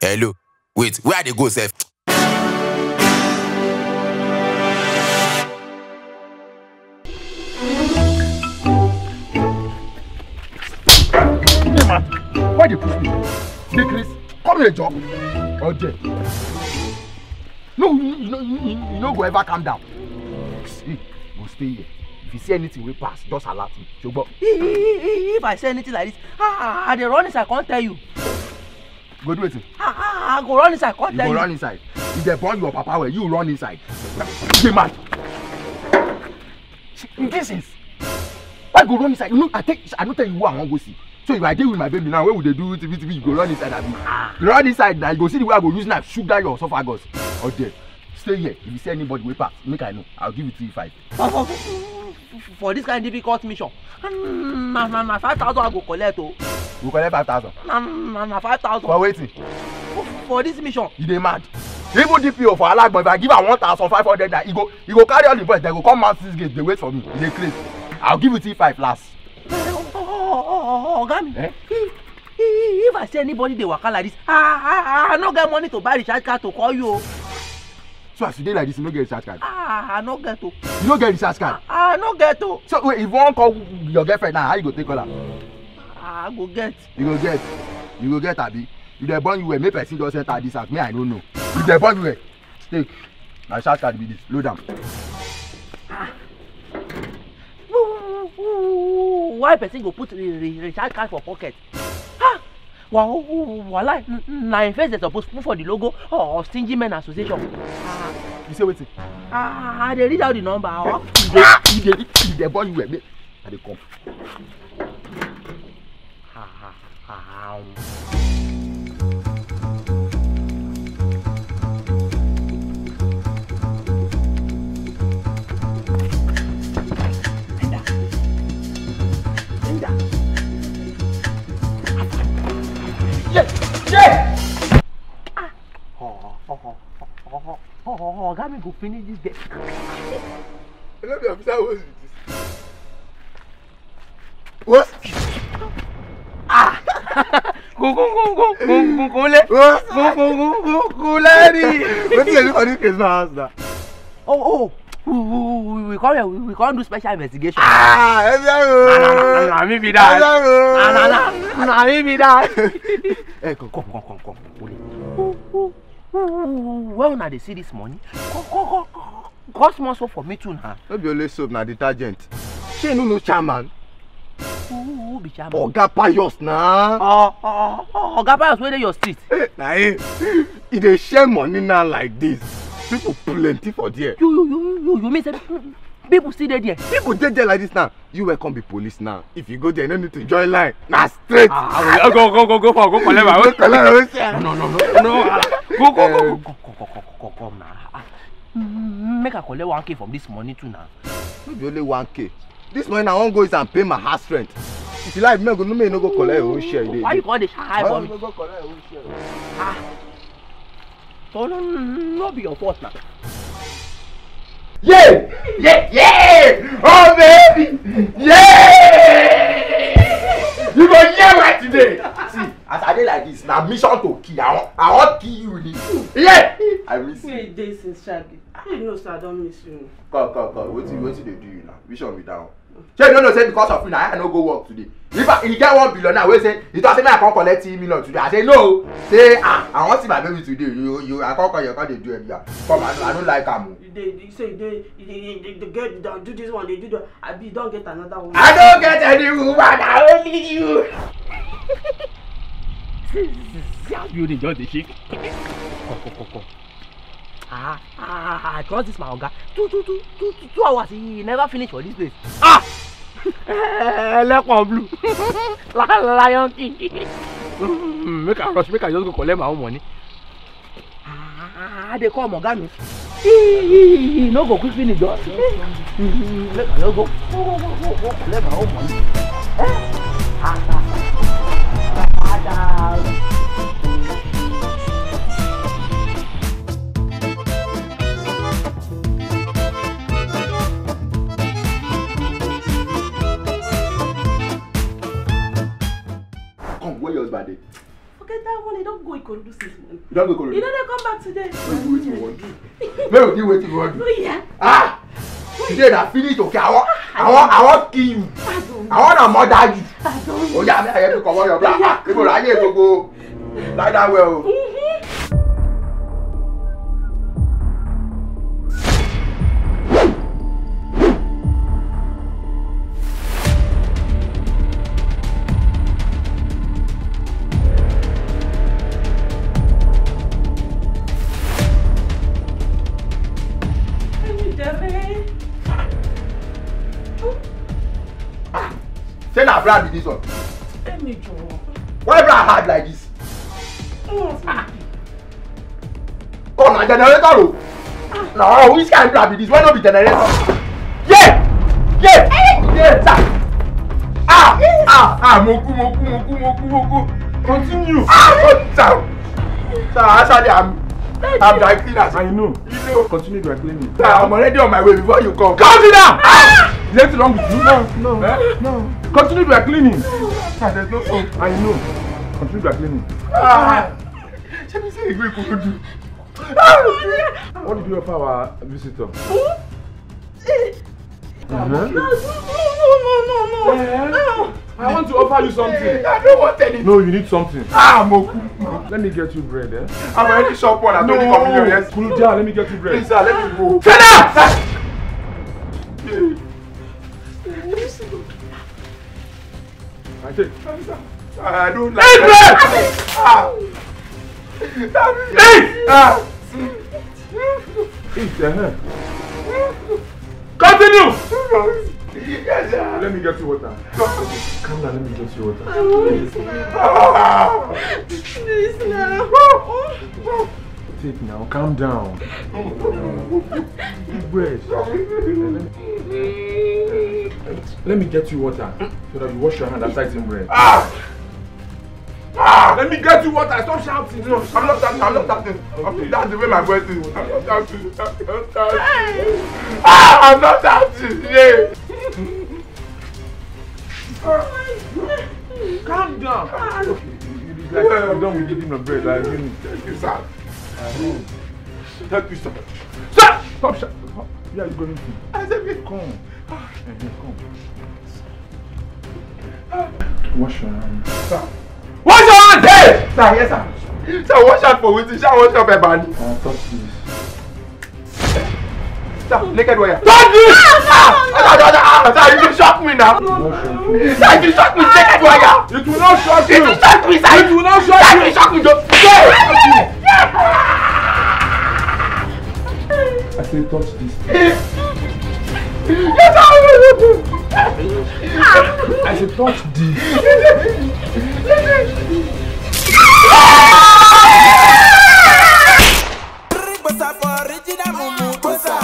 Hello. Wait, where they go, sef? Why they push me? Hey, Chris, come here, job. Okay. No, you no go ever calm down. See, go stay here. If you see anything we pass, just alert me. If I say anything like this, I dey run inside, I can't tell you. Go do it. I go run inside, I can't tell you. You go run inside. If they burn your papa well, you run inside. Hey, man. This is. Why go run inside? You know, I don't tell you who I want to go see. So if I deal with my baby now, where would they do TV? You go run inside and you run inside now. You go see the way I go use knife shoot that your esophagus. Okay, stay here. If you see anybody way pass, make I know. I'll give you 3-5. For this kind of difficult mission, na 5,000 I go collect. Oh. You collect 5,000. Na 5,000. For waiting. For this mission. You dey mad? Even DPO for Alagbo, if I give her 1,500, he go carry all the boys. They go come out 6 gates. They wait for me. They crazy. I'll give you 3-5 last. Gami. If I see anybody they waka like this, I no get money to buy recharge card to call you. So as you dey like this, you no get recharge card. I no get to. You no get recharge card. I no get to. So wait, if you wan call your girlfriend now, how you go take call her? I go get. You go get abi. If they born you well, make person just enter this house. Me I don't know. If they born you well, take. Na recharge card be this. Load am. Why person go put recharge card for pocket? Wala, na in face they suppose put for the logo of Stingy Men Association. You say wetin? They read out the number. If they born you well, I dey come. Gami go finish this day. I love your officer. What? What is for this case now? Oh, we come here. We can't do special investigation. Me be that. Nah, me be that. Hey, come. Where una dey see this money? Come small soap for me too now. No be only soap, na detergent. Shey no chairman. Who be chairman? Oga Pius na. Oga Pius wey dey your street. Na him. He dey share money now like this. People plenty for there. You mean say people still dey there? People dey there like this now. You welcome be police now. If you go there, no need to join line. Na straight. Go collect my. No. Go come now. Make I collect 1K from this money too now. No be only 1K. This money I wan go is and pay my house rent. If you like, no go collect your own share. Why you call the shy for me? No go collect your own share. So no be your fault now. Yeah! Oh baby! Yeah! You go hear right today. See, as I dey like this, na mission to kill. I want kill you. Yeah! I miss you. Wait, this is Shaggy. You know, sir, I don't miss you. Come. Wetin dey do you now? Vision be down. Shey you no know say because of you na I no go work today. If you get 1 billion now, wey say you talk say make I come collect 3 million today. I say no. Say I wan see my baby today. You I come call you come dey do anyhow. Come I don't like am. You say they get down, do this one, they do that. I be don't get another one. I don't get any woman. I only you. See building just dey shake. Come. I trust this my oga. 2 hours he never finish for this place. Lekon blue. Lion King. Make I rush, make I just go collect my own money. They come oga me. He no go quick finish just. Make I just go collect my own money. Where your husband dey? forget that one. He don't go Ikorodu 6 months. You don't go Ikorodu? He don't come back today. Wait, you want to? Wait, you want to? Oh yeah. Ah! Today na finish okay. I want kill you. I want to murder you. Oh yeah, I have to cover your black. Ah, people like you go like that well. Say na brand with this one. Why brand hard like this? Come na generator o. No, which kind brand with this? Why not be generator? Yeah, sir. Moku. Continue. Sir, actually I'm dry cleaner. I know. You know. Continue dry cleaning. Sir, I'm already on my way before you come. Come down! Is anything wrong with you? No. No. Continue dry cleaning. Sir, there's no soap. I know. Continue dry cleaning. Let me say we could do. What did you offer our visitor? No. I want to offer you something. I don't want anything. No, you need something. Moku. Let me get you bread, eh? I'm already shop one. I'm already coming here. Yes. Kuluja, let me get you bread. Please, sir, let me go. Shut up! I take. I don't like Eat bread! Eat, Continue! Yes, sir. Let me get you water. Come down, let me get you water. Please now. Take now, calm down. Eat bread. Let me get you water so that you wash your hand after eating bread. Let me get you water. Stop shouting. No, I'm not shouting. Okay. That's the way my voice is. I'm not shouting. I'm not shouting. Yeah. Calm down. Okay. You're done with eating the bread. I mean, Thank you, sir. Thank you, sir. Stop! Stop shouting. Yeah, you're going to. I said, Come. Come. Wash your hand. sir. Wash your hand! Hey! Sir, yes, sir. Sir, watch out for waiting. Sir, watch out for bad. Touch this. Sir, naked wire. Touch this! Sir, you can shock me now. Sir, you shock me, naked wire. It will not shock you. It will shock me, sir. It will not shock Sir, you. you shock me, just. I say touch this. I say touch this. Original mumu, bossa.